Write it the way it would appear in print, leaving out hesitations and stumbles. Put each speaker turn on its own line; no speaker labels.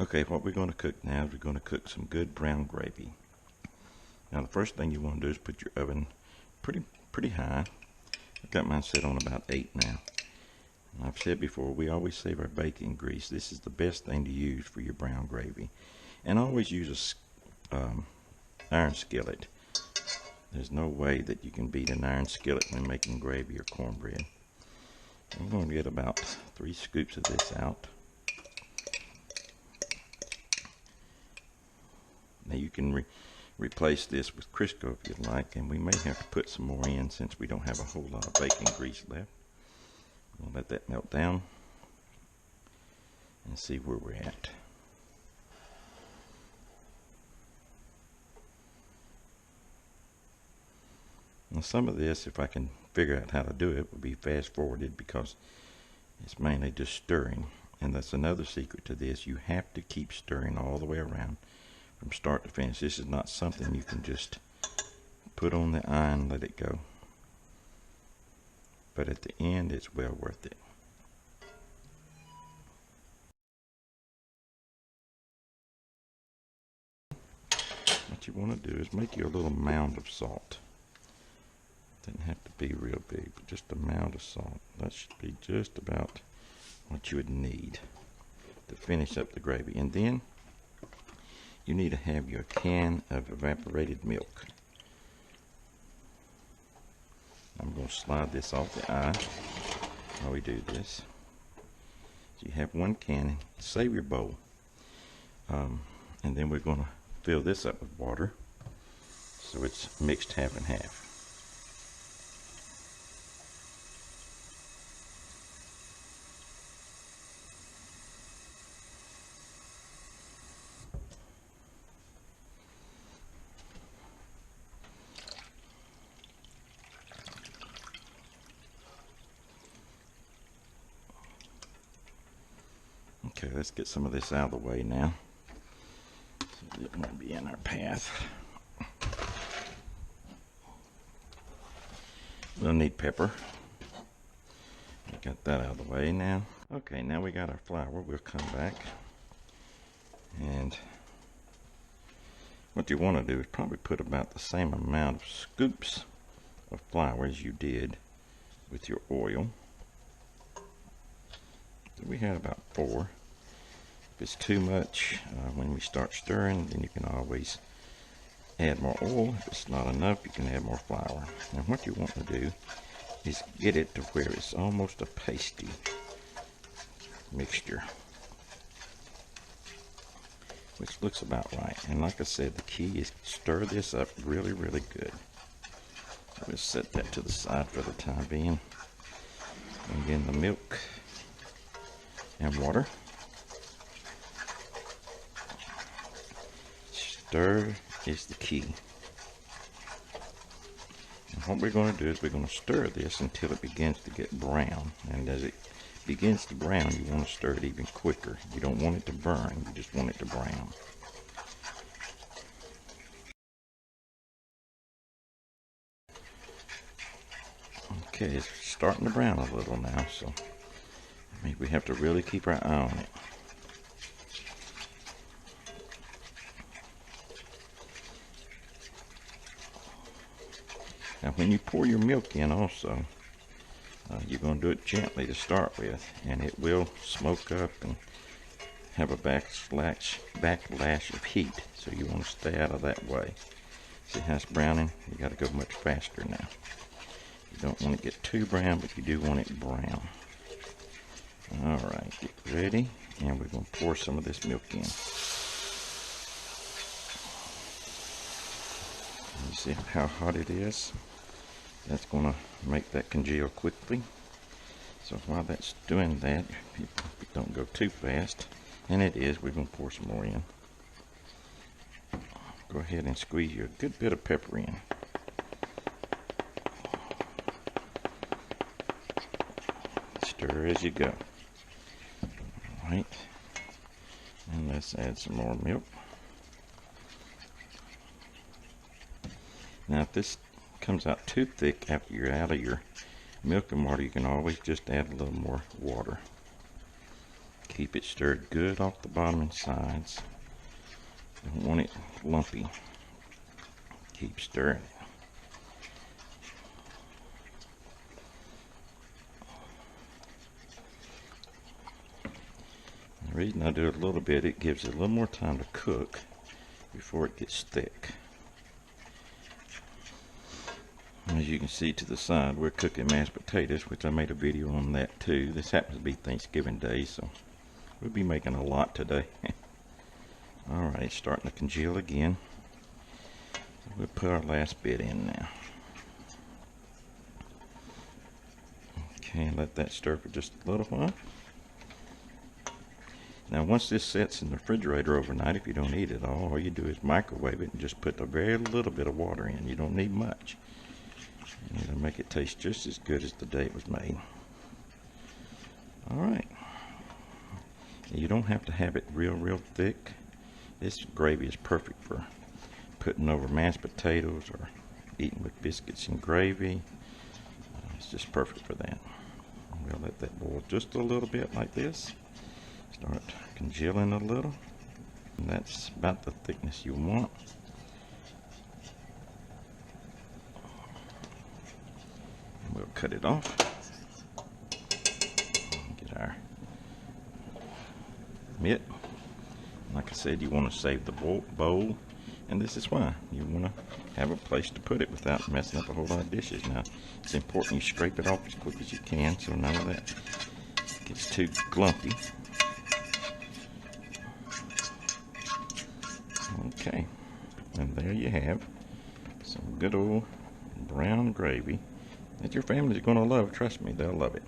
Okay, what we're going to cook now is we're going to cook some good brown gravy. Now the first thing you want to do is put your oven pretty high. I've got mine set on about 8 now. And I've said before, we always save our bacon grease. This is the best thing to use for your brown gravy. And always use a iron skillet. There's no way that you can beat an iron skillet when making gravy or cornbread. I'm going to get about 3 scoops of this out. Now you can replace this with Crisco if you'd like, and we may have to put some more in since we don't have a whole lot of bacon grease left. We'll let that melt down and see where we're at. Now some of this, if I can figure out how to do it, will be fast forwarded because it's mainly just stirring. And that's another secret to this. You have to keep stirring all the way around from start to finish. This is not something you can just put on the iron and let it go. But at the end, it's well worth it. What you want to do is make you a little mound of salt. Doesn't have to be real big, but just a mound of salt. That should be just about what you would need to finish up the gravy. And then you need to have your can of evaporated milk. I'm going to slide this off the eye while we do this. So you have 1 can, save your bowl. And then we're going to fill this up with water so it's mixed half and half. Okay, let's get some of this out of the way now, so it won't be in our path. We'll need pepper. Got that out of the way now. Okay, now we got our flour. We'll come back, and what you want to do is probably put about the same amount of scoops of flour as you did with your oil. So we had about 4. If it's too much, when we start stirring, then you can always add more oil. If it's not enough, you can add more flour. And what you want to do is get it to where it's almost a pasty mixture, which looks about right. And like I said, the key is stir this up really, really good. We'll set that to the side for the time being. And again, the milk and water. Stir is the key. And what we're going to do is we're going to stir this until it begins to get brown. And as it begins to brown, you want to stir it even quicker. You don't want it to burn, you just want it to brown. Okay, it's starting to brown a little now, so we have to really keep our eye on it. Now when you pour your milk in also, you're going to do it gently to start with, and it will smoke up and have a backlash of heat, so you want to stay out of that way. See how it's browning? You got to go much faster now. You don't want to get too brown, but you do want it brown. Alright, get ready, and we're going to pour some of this milk in. You see how hot it is? That's going to make that congeal quickly. So while that's doing that, don't go too fast. And it is, we're going to pour some more in. Go ahead and squeeze you a good bit of pepper in. Stir as you go. Alright. And let's add some more milk. Now if this comes out too thick after you're out of your milk and water, you can always just add a little more water. Keep it stirred good off the bottom and sides. Don't want it lumpy. Keep stirring it. The reason I do it a little bit, it gives it a little more time to cook before it gets thick. As you can see to the side, we're cooking mashed potatoes, which I made a video on that too. This happens to be Thanksgiving Day, so we'll be making a lot today. Alright, starting to congeal again. We'll put our last bit in now. Okay, let that stir for just a little while. Now once this sets in the refrigerator overnight, if you don't eat it all you do is microwave it and just put a very little bit of water in. You don't need much. And it'll make it taste just as good as the day it was made. Alright. You don't have to have it real thick. This gravy is perfect for putting over mashed potatoes or eating with biscuits and gravy. It's just perfect for that. We'll let that boil just a little bit like this. Start congealing a little. And that's about the thickness you want. We'll cut it off. Get our mitt. Like I said, you want to save the bowl, and this is why. You want to have a place to put it without messing up a whole lot of dishes. Now, it's important you scrape it off as quick as you can so none of that gets too glumpy. Okay, and there you have some good old brown gravy that your family's going to love. Trust me, they'll love it.